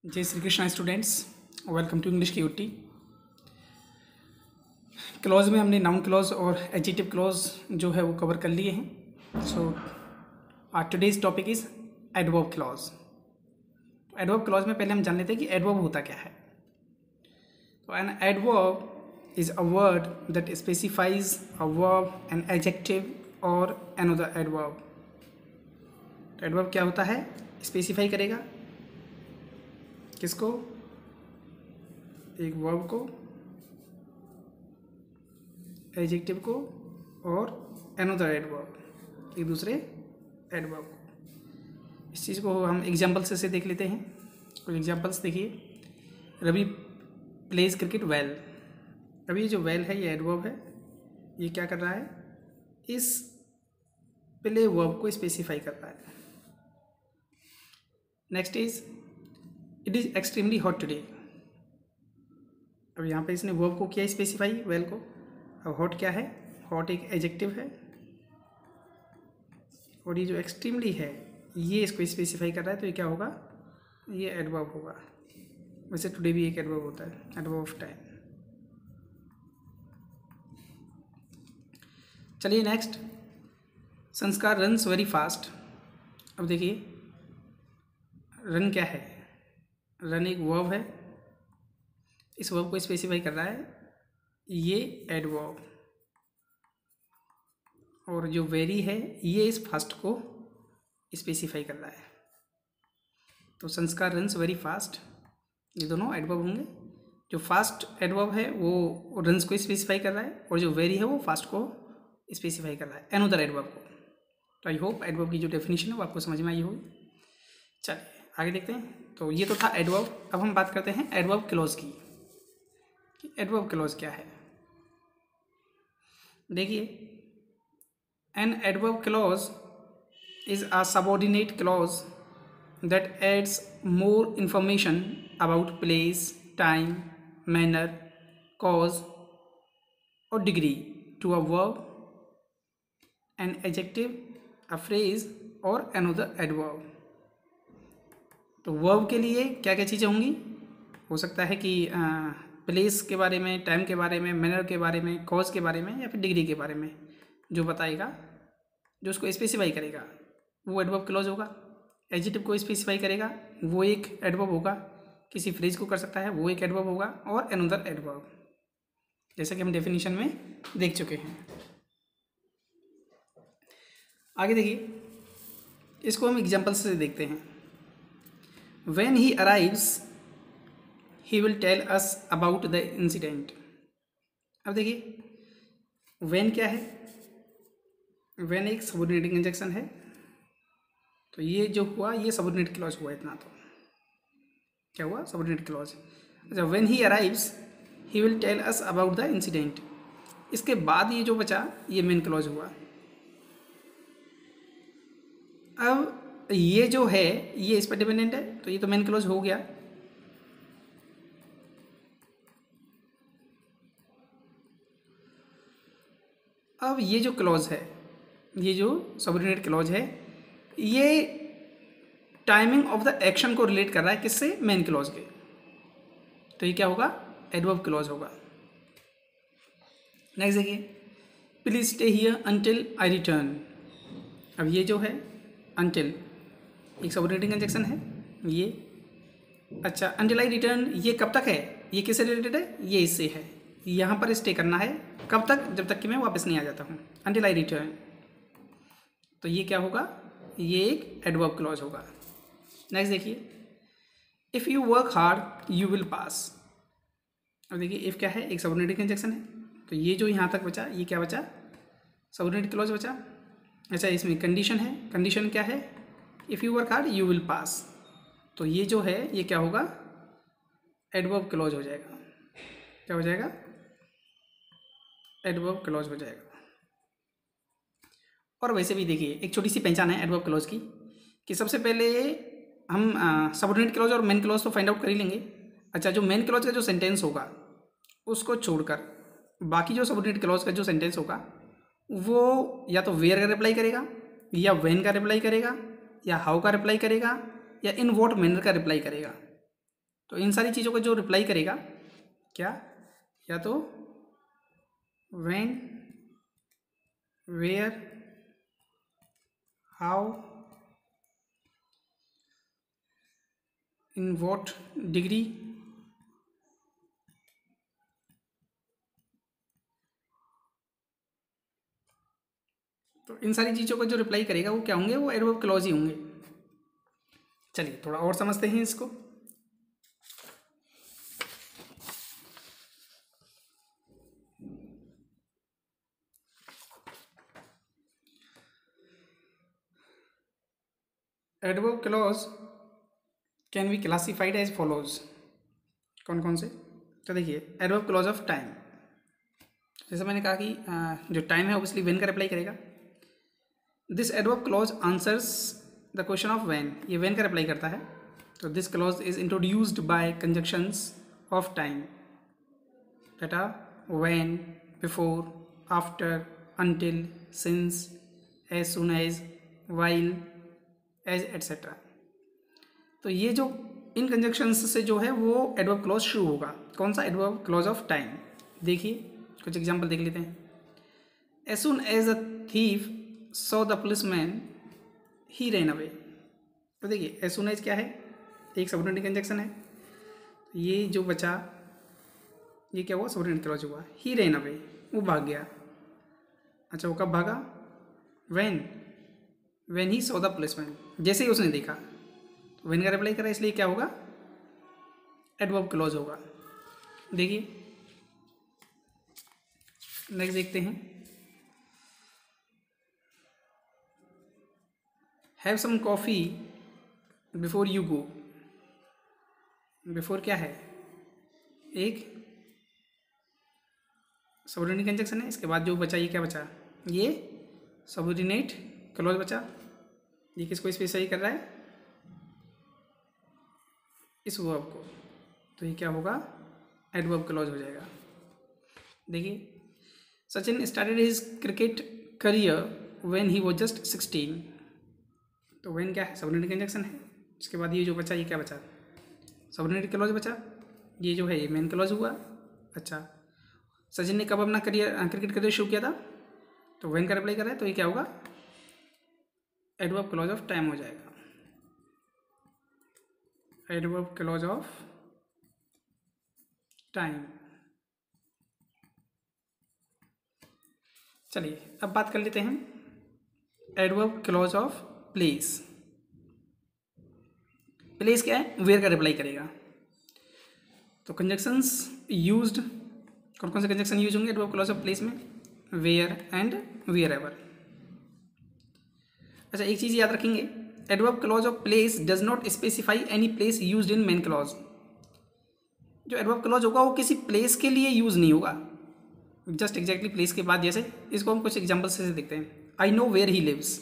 जय Shri Krishna students, welcome to English KUT। Clause में हमने नाउन क्लॉज और एडजेक्टिव क्लॉज जो है वो कवर कर लिए हैं। So today's topic is adverb clause. Adverb clause में पहले हम जान लेते हैं कि एडवर्ब होता क्या है। तो an adverb is a word that specifies a verb, an adjective और अनदर एडवर्ब। तो एडवर्ब क्या होता है? स्पेसिफाई करेगा किसको? एक वर्ब को, एडजेक्टिव को और अनदर एडवर्ब, एक दूसरे एडवर्ब को। इस चीज़ को हम एग्जाम्पल्स से देख लेते हैं। कुछ एग्जाम्पल्स देखिए। Ravi plays cricket well. अभी ये जो वेल है ये एडवर्ब है। ये क्या कर रहा है? इस प्ले वर्ब को स्पेसिफाई कर रहा है। Next is it is extremely hot today. अब यहाँ पे इसने वर्ब को किया स्पेसिफाई, वेल को। अब हॉट क्या है? हॉट एक एडजेक्टिव है और ये जो एक्सट्रीमली है ये इसको स्पेसिफाई कर रहा है, तो ये क्या होगा? ये एडवर्ब होगा। वैसे टुडे भी एक एडवर्ब होता है, एडवर्ब ऑफ टाइम। चलिए नेक्स्ट, संस्कार रन्स वेरी फास्ट। अब देखिए रन क्या है? रन एक वर्ब है, इस वर्ब को स्पेसिफाई कर रहा है, ये एडवर्ब। और जो वेरी है ये इस फास्ट को स्पेसिफाई कर रहा है। तो संस्कार रन्स वेरी फास्ट, ये दोनों एडवर्ब होंगे। जो फास्ट एडवर्ब है वो रन्स को स्पेसिफाई कर रहा है और जो वेरी है वो फास्ट को स्पेसिफाई कर रहा है, अनदर एडवर्ब को। तो आई होप एडवर्ब की जो डेफिनेशन है वो आपको समझ में आई होगी। चलिए आगे देखते हैं। तो ये तो था एडवर्ब। अब हम बात करते हैं एडवर्ब क्लॉज की, कि एडवर्ब क्लॉज क्या है। देखिए, an adverb clause is a subordinate clause that adds more information about place, time, manner, cause और degree to a verb, an adjective, a phrase और अनदर एडवर्ब। तो वर्ब के लिए क्या क्या चीज़ें होंगी? हो सकता है कि प्लेस के बारे में, टाइम के बारे में, मैनर के बारे में, कॉज के बारे में या फिर डिग्री के बारे में जो बताएगा, जो उसको स्पेसिफाई करेगा वो एडवर्ब क्लॉज होगा। एडजेक्टिव को स्पेसिफाई करेगा वो एक एडवर्ब होगा। किसी फ्रेज को कर सकता है वो एक एडवर्ब होगा और अनदर एडवर्ब, जैसा कि हम डेफिनेशन में देख चुके हैं। आगे देखिए, इसको हम एग्जाम्पल से देखते हैं। When he arrives, he will tell us about the incident. अब देखिए when क्या है? when एक सबऑर्डिनेट कंजंक्शन है, तो ये जो हुआ ये सबऑर्डिनेट क्लॉज हुआ। इतना तो क्या हुआ? Subordinate clause. अच्छा, when he arrives, he will tell us about the incident। इसके बाद ये जो बचा ये मेन क्लॉज हुआ। अब ये जो है ये इस पर डिपेंडेंट है, तो ये तो मेन क्लॉज हो गया। अब ये जो क्लॉज है, ये जो सबऑर्डिनेट क्लॉज है, ये टाइमिंग ऑफ द एक्शन को रिलेट कर रहा है किससे? मेन क्लॉज के। तो ये क्या होगा? एडवर्ब क्लॉज होगा। नेक्स्ट देखिए, please stay here until I return. अब ये जो है अंटिल एक सबऑर्डिनेट कंजंक्शन है ये। अच्छा, अंटिल आई रिटर्न ये कब तक है? ये किससे रिलेटेड है? ये इससे है। यहाँ पर स्टे करना है कब तक? जब तक कि मैं वापस नहीं आ जाता हूँ, अंटिल आई रिटर्न। तो ये क्या होगा? ये एक एडवर्ब क्लॉज होगा। नेक्स्ट देखिए, if you work hard you will pass. अब देखिए इफ़ क्या है? एक सबऑर्डिनेट कंजंक्शन है, तो ये जो यहाँ तक बचा ये क्या बचा? सबऑर्डिनेट क्लॉज बचा। अच्छा, इसमें कंडीशन है। कंडीशन क्या है? If you work hard you will pass. तो ये जो है ये क्या होगा? एडवर्ब क्लॉज हो जाएगा। क्या हो जाएगा? एडवर्ब क्लॉज हो जाएगा। और वैसे भी देखिए एक छोटी सी पहचान है एडवर्ब क्लॉज की, कि सबसे पहले हम सबऑर्डिनेट क्लॉज और मेन क्लॉज तो फाइंड आउट कर ही लेंगे। अच्छा, जो मेन क्लॉज का जो सेंटेंस होगा उसको छोड़कर बाकी जो सबऑर्डिनेट क्लॉज का जो सेंटेंस होगा वो या तो वेयर का रिप्लाई करेगा, या व्हेन का रिप्लाई करेगा, या हाउ का रिप्लाई करेगा, या इन व्हाट मैनर का रिप्लाई करेगा। तो इन सारी चीज़ों का जो रिप्लाई करेगा क्या, या तो when, where, how, in what degree, तो इन सारी चीज़ों का जो रिप्लाई करेगा वो क्या होंगे, वो एडवर्ब क्लॉज ही होंगे। चलिए थोड़ा और समझते हैं इसको। Adverb clause can be classified as follows. कौन कौन से, तो देखिए एडवर्ब क्लॉज ऑफ टाइम, जैसे मैंने कहा कि जो टाइम है ऑब्वियसली व्हेन का रिप्लाई करेगा। This adverb clause answers the question of when, ये व्हेन का रिप्लाई करता है। तो this clause is introduced by conjunctions of time that are when, before, after, until, since, as soon as, while, as etc। तो ये जो इन conjunctions से जो है वो एडवर्ब क्लॉज शुरू होगा। कौन सा, एडवर्ब क्लॉज ऑफ टाइम। देखिए कुछ एग्जांपल देख लेते हैं। As soon as a thief saw the policeman, he ran away। तो देखिए as soon as क्या है, एक सबऑर्डिनेट कंजक्शन है। ये जो बचा, ये क्या हुआ, सबऑर्डिनेट क्लॉज हुआ। he ran away, वो भाग गया। अच्छा, वो कब भागा, when he saw the policeman, जैसे ही उसने देखा। तो when का रिप्लाई करा, इसलिए क्या होगा, एडवर्ब क्लॉज होगा। देखिए नेक्स्ट देखते हैं। Have some coffee before you go. Before क्या है, एक सबऑर्डिनेट कंजक्शन है। इसके बाद जो बचा, ये क्या बचा, ये सबऑर्डिनेट क्लॉज बचा। ये किसको स्पेसिफाई कर रहा है, इस वर्ब को। तो ये क्या होगा, एडवर्ब क्लॉज हो जाएगा। देखिए Sachin started his cricket career when he was just 16। तो व्हेन क्या है, सबऑर्डिनेट कंजक्शन है। इसके बाद ये जो बचा, ये क्या बचा, सबऑर्डिनेट क्लॉज बचा। ये जो है ये मेन क्लॉज हुआ। अच्छा, सचिन ने कब अपना क्रिकेट करियर शुरू किया था, तो व्हेन का रिप्लाई कर रहा है। तो ये क्या होगा, एडवर्ब क्लॉज ऑफ टाइम हो जाएगा। Adverb clause of time. चलिए अब बात कर लेते हैं adverb clause of place. Place क्या है, वेयर का रिप्लाई करेगा। तो कंजक्शंस यूज्ड, कौन कौन से कंजक्शन यूज होंगे एडवर्ब क्लॉज ऑफ प्लेस में, वेयर एंड वेयर एवर। अच्छा, एक चीज़ याद रखेंगे, adverb clause of place does not specify any place used in main clause. जो एडवर्ब क्लॉज होगा वो किसी प्लेस के लिए यूज नहीं होगा, जस्ट एग्जैक्टली प्लेस के बाद। जैसे इसको हम कुछ एग्जाम्पल से देखते हैं। I know where he lives.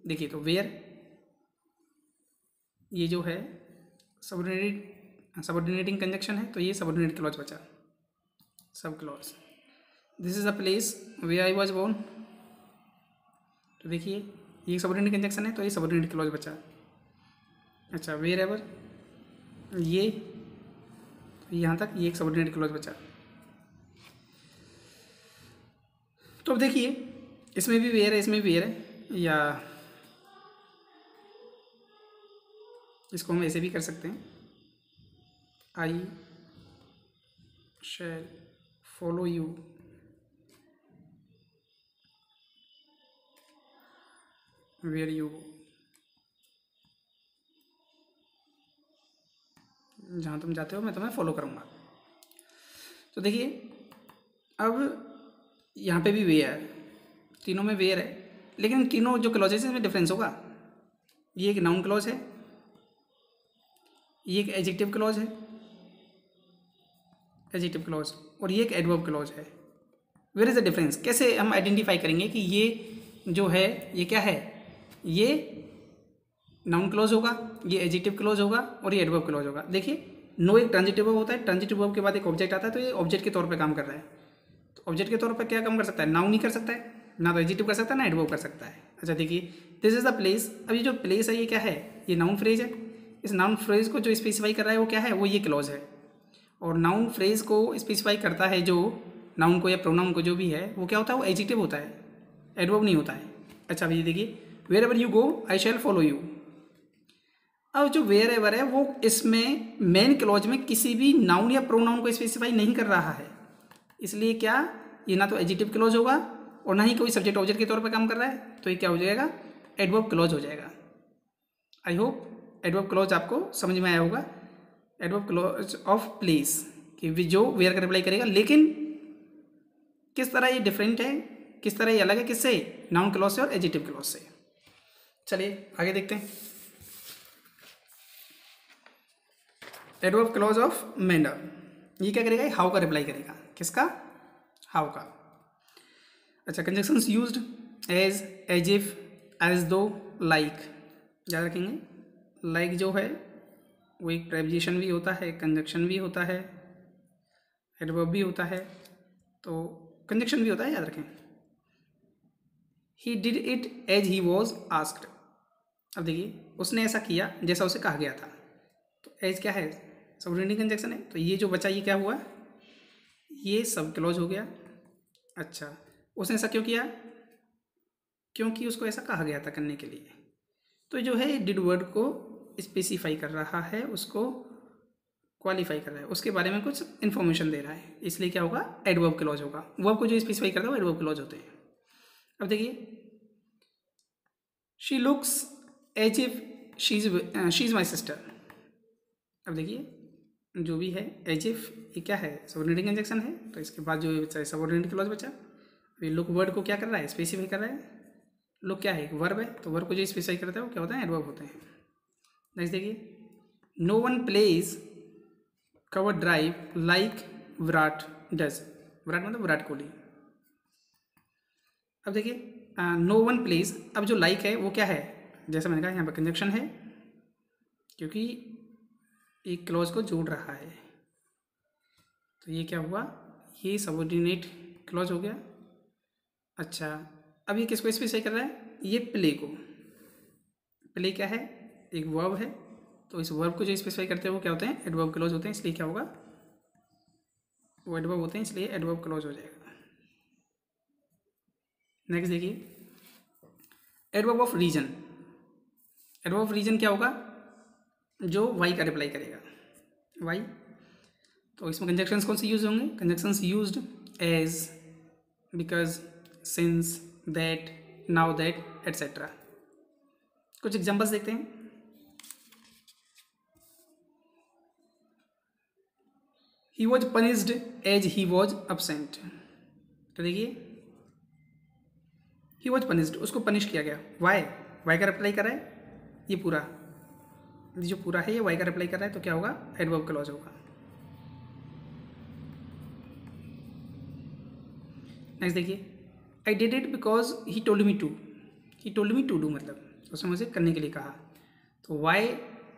देखिए तो वेयर, ये जो है सबऑर्डिनेटिंग कंजक्शन है, तो ये सबऑर्डिनेट क्लॉज बचा, sub clause. This is a place where I was born. तो देखिए ये सबऑर्डिनेट कंजक्शन है, तो ये सबऑर्डिनेट क्लॉज बचा। अच्छा, वेयर एवर, ये यहाँ तक ये एक सबऑर्डिनेट क्लॉज बचा। तो अब देखिए इसमें भी वेयर है, इसमें भी वेयर है, या इसको हम ऐसे भी कर सकते हैं, I shall follow you where you go. जहाँ तुम जाते हो मैं तुम्हें फॉलो करूँगा। तो देखिए अब यहाँ पे भी वेयर है, तीनों में वेयर है, लेकिन तीनों जो क्लॉजेस हैं इसमें डिफरेंस होगा। ये एक नाउन क्लॉज है, ये एक एडजेक्टिव क्लॉज है, एडजेक्टिव क्लॉज, और ये एक एडवर्ब क्लॉज है। वेयर इज द डिफरेंस, कैसे हम आइडेंटिफाई करेंगे कि ये जो है ये क्या है, ये नाउन क्लॉज होगा, ये एडजेक्टिव क्लॉज होगा और ये एडवर्ब क्लॉज होगा। देखिए नो एक ट्रांजिटिव वर्ब होता है, ट्रांजिटिव वर्ब के बाद एक ऑब्जेक्ट आता है, तो ये ऑब्जेक्ट के तौर पे काम कर रहा है। तो ऑब्जेक्ट के तौर पे क्या काम कर सकता है, नाउन ही कर सकता है, ना तो एडजेक्टिव कर सकता है ना एडवर्ब कर सकता है। अच्छा देखिए दिस इज द प्लेस। अब ये जो प्लेस है ये क्या है, ये नाउन फ्रेज है, इस नाउन फ्रेज को जो स्पेसिफाई कर रहा है वो क्या है, वो ये क्लॉज है। और नाउन फ्रेज को स्पेसिफाई करता है जो नाउन को या प्रोनाउन को जो भी है वो क्या होता है, वो एडजेक्टिव होता है, एडवर्ब नहीं होता है। अच्छा भैया देखिए, wherever you go I shall follow you. अब जो वेयर एवर है वो इसमें मेन क्लॉज में किसी भी नाउन या प्रोनाउन को स्पेसिफाई नहीं कर रहा है, इसलिए क्या ये ना तो एडजेक्टिव क्लॉज होगा और ना ही कोई सब्जेक्ट ऑब्जेक्ट के तौर पर काम कर रहा है, तो ये क्या हो जाएगा, एडवर्ब क्लॉज हो जाएगा। आई होप एडवर्ब क्लॉज आपको समझ में आया होगा। एडवर्ब क्लॉज ऑफ प्लेस कि जो वेयर का रिप्लाई करेगा, लेकिन किस तरह ये डिफरेंट है, किस तरह ये अलग है किससे, नाउन क्लॉज से और एडजेक्टिव क्लॉज से। चलिए आगे देखते हैं। एडवर्ब क्लॉज ऑफ मैनर, ये क्या करेगा, हाउ का रिप्लाई करेगा, किसका, हाउ का। अच्छा, conjunctions used as if, as though, like, याद रखेंगे। लाइक जो है वो एक प्रेपोजिशन भी होता है, कंजक्शन भी होता है, एडवर्ब भी होता है, तो कंजक्शन भी होता है, याद रखें। He did it as he was asked. अब देखिए, उसने ऐसा किया जैसा उसे कहा गया था, तो एज क्या है, सबऑर्डिनेट कंजक्शन है, तो ये जो बचा ये क्या हुआ, ये सब क्लॉज हो गया। अच्छा, उसने ऐसा क्यों किया, क्योंकि उसको ऐसा कहा गया था करने के लिए, तो जो है डिड वर्ड को स्पेसिफाई कर रहा है, उसको क्वालिफाई कर रहा है, उसके बारे में कुछ इन्फॉर्मेशन दे रहा है, इसलिए क्या होगा, एडवर्ब क्लॉज होगा। वर्ब को जो स्पेसिफाई करता है वो एडवर्ब क्लॉज होते हैं। अब देखिए, she looks as if she is my sister. अब देखिए, जो भी है एज इफ, ये क्या है, सबऑर्डिनेट कंजक्शन है, तो इसके बाद जो सबऑर्डिनेट क्लॉज बचा, ये लुक वर्ड को क्या कर रहा है, स्पेसिफाई कर रहा है। लुक क्या है, एक वर्ब है, तो वर्ब को जो स्पेसिफाई करता है वो क्या होता है, एडवर्ब होते हैं। नेक्स्ट देखिए, no one plays cover drive like Virat does. Virat मतलब विराट कोहली। अब देखिए, नो वन प्लेज, अब जो लाइक है वो क्या है, जैसे मैंने कहा यहाँ पर कंजक्शन है, क्योंकि एक क्लॉज को जोड़ रहा है, तो ये क्या हुआ, ये सबऑर्डिनेट क्लॉज हो गया। अच्छा, अब ये किसको स्पेसिफाई कर रहा है, ये प्ले को। प्ले क्या है, एक वर्ब है, तो इस वर्ब को जो स्पेसिफाई करते हैं वो क्या होते हैं, एडवर्ब क्लॉज होते हैं, इसलिए क्या होगा, वो एडवर्ब होते हैं, इसलिए एडवर्ब क्लॉज हो जाएगा। नेक्स्ट देखिए, adverb of reason. Adverb of reason क्या होगा, जो वाई का रिप्लाई करेगा, वाई। तो इसमें कंजक्शंस कौन से यूज होंगे, conjunctions used as, because, since, that, now that, etcetera. कुछ एग्जांपल्स देखते हैं। He was punished as he was absent. तो देखिए, ही वॉज पनिश्ड, उसको पनिश किया गया, वाई, वाई का रिप्लाई कर रहा है, ये पूरा जो पूरा है ये वाई का रिप्लाई कर रहा है, तो क्या होगा, एडवर्ब क्लॉज होगा। नेक्स्ट देखिए, I did it because he told me to. He told me to do मतलब उसने मुझे करने के लिए कहा, तो वाई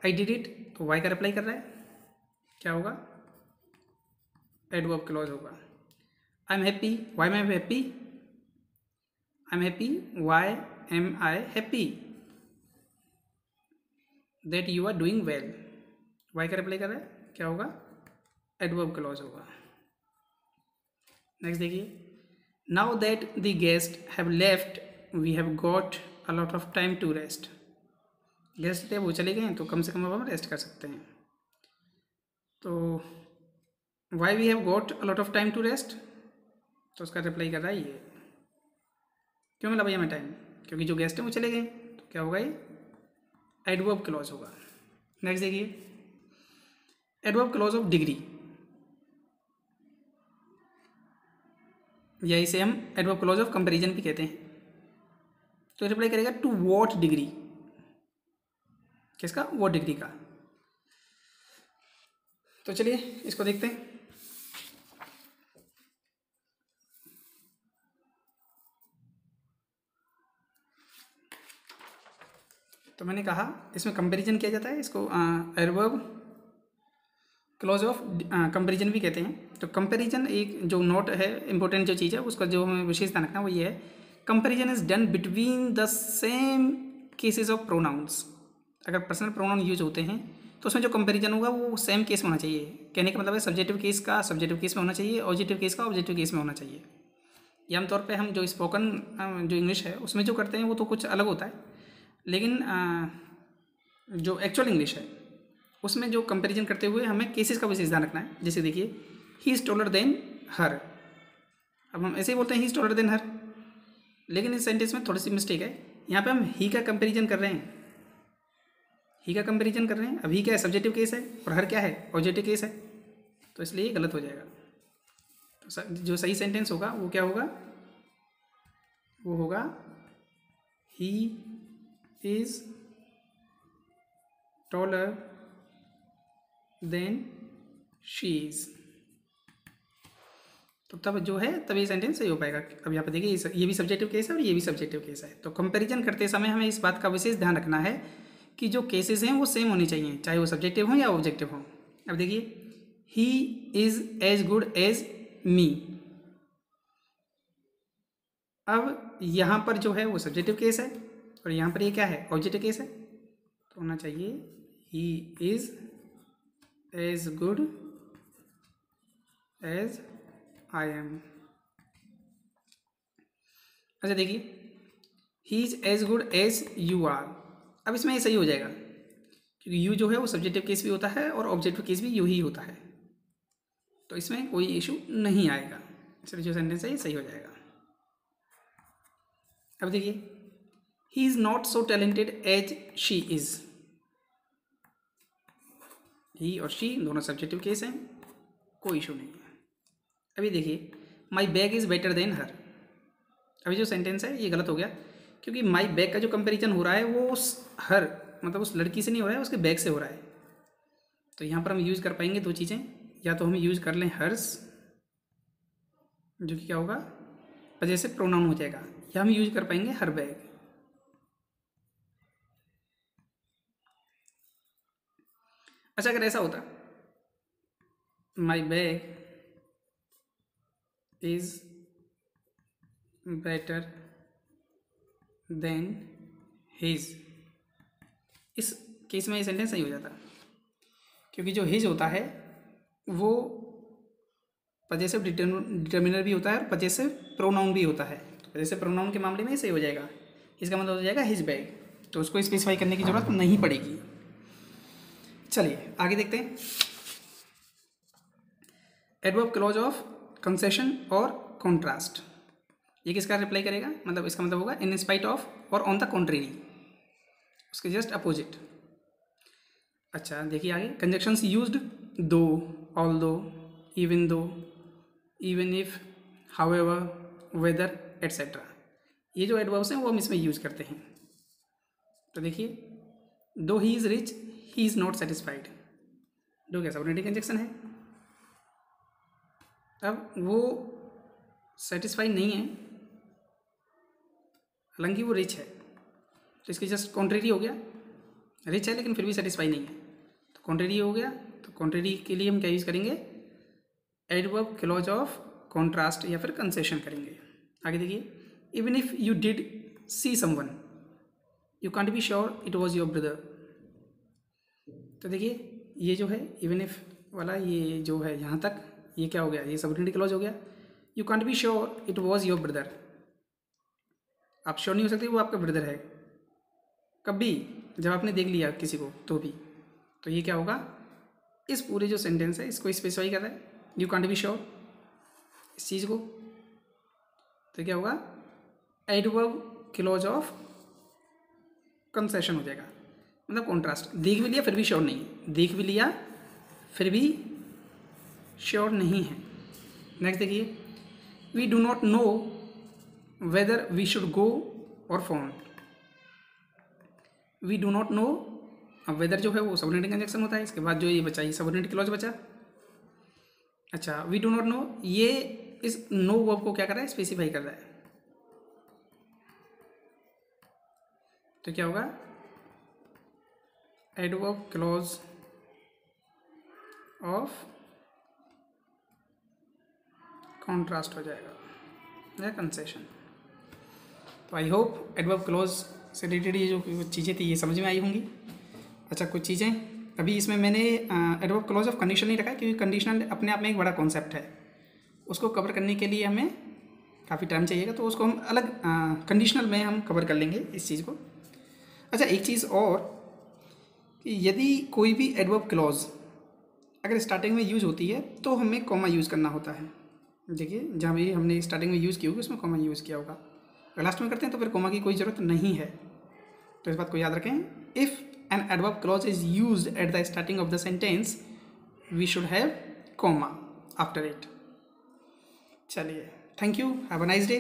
आई डिड इट, तो वाई का रिप्लाई कर रहा है, क्या होगा, एडवर्ब क्लॉज होगा। I am happy, why am I happy, I am happy, why am I happy, that you are doing well, why का रिप्लाई कर रहा है, क्या होगा, एडवर्ब क्लॉज होगा। नेक्स्ट देखिए, now that the guest have left we have got a lot of time to rest. Guest थे वो चले गए, तो कम से कम अब हम रेस्ट कर सकते हैं, तो why we have got a lot of time to rest, तो उसका रिप्लाई कर रहा है ये, क्यों मिला भैया हमें टाइम, क्योंकि जो गेस्ट हैं वो चले गए, तो क्या होगा, ये एडवर्ब क्लॉज होगा। नेक्स्ट देखिए, एडवर्ब क्लॉज ऑफ डिग्री, या इसे हम एडवर्ब क्लॉज ऑफ कंपैरिजन भी कहते हैं। तो रिप्लाई करेगा टू व्हाट डिग्री, किसका, वो डिग्री का। तो चलिए इसको देखते हैं। तो मैंने कहा इसमें कंपैरिजन किया जाता है, इसको एडवर्ब क्लॉज ऑफ कंपैरिजन भी कहते हैं। तो कंपैरिजन एक जो नोट है, इंपॉर्टेंट जो चीज़ है, उसका जो हमें विशेषता रखना वो ये है, comparison is done between the same cases of pronouns. अगर पर्सनल प्रोनाउन यूज होते हैं तो उसमें जो कंपैरिजन होगा वो सेम केस में होना चाहिए। कहने का मतलब है सब्जेक्टिव केस का सब्जेक्टिव केस में होना चाहिए, ऑब्जेक्टिव केस का ऑब्जेक्टिव केस में होना चाहिए। ये आमतौर पे हम जो स्पोकन जो इंग्लिश है उसमें जो करते हैं वो तो कुछ अलग होता है, लेकिन जो एक्चुअल इंग्लिश है उसमें जो कंपैरिजन करते हुए हमें केसेस का विशेष ध्यान रखना है। जैसे देखिए, ही इज़ टॉलर देन हर। अब हम ऐसे ही बोलते हैं ही इज़ टॉलर देन हर, लेकिन इस सेंटेंस में थोड़ी सी मिस्टेक है। यहाँ पे हम ही का कंपैरिजन कर रहे हैं, ही का कंपैरिजन कर रहे हैं। अब ही क्या है, सब्जेक्टिव केस है, और हर क्या है, ऑब्जेक्टिव केस है, तो इसलिए ये गलत हो जाएगा। तो जो सही सेंटेंस होगा वो क्या होगा, वो होगा he is taller than she is. तो तब जो है तब ये सेंटेंस सही हो पाएगा। अब यहाँ पे देखिए ये भी सब्जेक्टिव केस है और ये भी सब्जेक्टिव केस है। तो कंपैरिजन करते समय हमें इस बात का विशेष ध्यान रखना है कि जो केसेस हैं वो सेम होने चाहिए, चाहे वो सब्जेक्टिव हो या ऑब्जेक्टिव हो। अब देखिए, he is as good as me. अब यहाँ पर जो है वो सब्जेक्टिव केस है और यहाँ पर ये क्या है, ऑब्जेक्टिव केस है। तो होना चाहिए he is as good as I am. अच्छा देखिए, he is as good as you are. अब इसमें ये सही हो जाएगा क्योंकि यू जो है वो सब्जेक्टिव केस भी होता है और ऑब्जेक्टिव केस भी यू ही होता है, तो इसमें कोई इशू नहीं आएगा। इसलिए जो सेंटेंस है ये सही हो जाएगा। अब देखिए, he is not so talented as she is. He और शी दोनों सब्जेक्टिव केस हैं, कोई इशू नहीं है। अभी देखिए, my bag is better than her. अभी जो सेंटेंस है ये गलत हो गया क्योंकि माई बैग का जो कंपैरिजन हो रहा है वो उस हर मतलब उस लड़की से नहीं हो रहा है, उसके बैग से हो रहा है। तो यहाँ पर हम यूज़ कर पाएंगे दो चीज़ें, या तो हम यूज़ कर लें हर्स जो कि क्या होगा, पजेसिव प्रोनाउन हो जाएगा, या हम यूज कर पाएंगे हर बैग। अच्छा अगर ऐसा होता, my bag is better than his, इस केस में ये सेंटेंस सही हो जाता क्योंकि जो हिज होता है वो पजेसिव डिटर्मिनर भी होता है और पजेसिव प्रोनाउन भी होता है। तो पजेसिव प्रोनाउन के मामले में सही हो जाएगा, इसका मतलब हो जाएगा हिज बैग, तो उसको स्पेसिफाई करने की जरूरत नहीं पड़ेगी। चलिए आगे देखते हैं। एडवर्ब क्लॉज ऑफ कंसेशन और कॉन्ट्रास्ट, ये किसका रिप्लाई करेगा, मतलब इसका मतलब होगा इन स्पाइट ऑफ और ऑन द कॉन्ट्रेरी, उसके जस्ट अपोजिट। अच्छा देखिए आगे, conjunctions used though, although, even though, even if, however, whether etcetera, ये जो एडवर्ब्स हैं वो हम इसमें यूज करते हैं। तो देखिए, दो he is rich he is not satisfied, दो क्या सबऑर्डिनेट कंजक्शन है। अब वो सेटिस्फाइड नहीं है हालांकि वो रिच है, तो इसके जस्ट कॉन्ट्रेरी हो गया, रिच है लेकिन फिर भी सेटिस्फाई नहीं है, तो कॉन्ट्रेरी हो गया। तो कॉन्ट्रेरी के लिए हम क्या यूज़ करेंगे, एडवर्ब क्लॉज ऑफ कॉन्ट्रास्ट या फिर कंसेशन करेंगे। आगे देखिए, even if you did see someone you can't be sure it was your brother. तो देखिए ये जो है इवन इफ वाला, ये जो है यहाँ तक ये क्या हो गया, ये सबऑर्डिनेट क्लॉज हो गया। You can't be sure it was your brother, आप श्योर नहीं हो सकते वो आपका ब्रदर है कभी, जब आपने देख लिया किसी को तो भी। तो ये क्या होगा, इस पूरे जो सेंटेंस है इसको स्पेसिफाई कर रहा है, यू कांट बी श्योर इस चीज़ को। तो क्या होगा, एडवर्ब क्लॉज ऑफ कंसेशन हो जाएगा, मतलब कॉन्ट्रास्ट, देख भी लिया फिर भी श्योर नहीं है, देख भी लिया फिर भी श्योर नहीं है। नेक्स्ट देखिए, we do not know whether we should go और phone. We do not know, अब वेदर जो है वो सबऑर्डिनेट कंजक्शन होता है, इसके बाद जो ये बचा ये सबऑर्डिनेट क्लॉज बचा। अच्छा वी डू नॉट नो, ये इस नो वर्ब को क्या कर रहा है, स्पेसिफाई कर रहा है। तो क्या होगा, एडवर्ब क्लॉज ऑफ कॉन्ट्रास्ट हो जाएगा या कंसेशन। तो आई होप एडवर्ब क्लॉज से रिलेटेड ये जो चीज़ें थी ये समझ में आई होंगी। अच्छा, कुछ चीज़ें अभी इसमें मैंने एडवर्ब क्लॉज ऑफ कंडीशन नहीं रखा है, क्योंकि कंडीशनल अपने आप में एक बड़ा कॉन्सेप्ट है, उसको कवर करने के लिए हमें काफ़ी टाइम चाहिएगा, तो उसको हम अलग कंडीशनल में हम कवर कर लेंगे इस चीज़ को। अच्छा, एक चीज़ और कि यदि कोई भी एडवर्ब क्लॉज अगर स्टार्टिंग में यूज़ होती है तो हमें कॉमा यूज़ करना होता है। देखिए, जहाँ भी हमने स्टार्टिंग में यूज़ की होगी उसमें कॉमा यूज़ किया होगा, अगर लास्ट में करते हैं तो फिर कॉमा की कोई ज़रूरत नहीं है। तो इस बात को याद रखें, if an adverb clause is used at the starting of the sentence we should have comma after it. चलिए, thank you, have a nice day.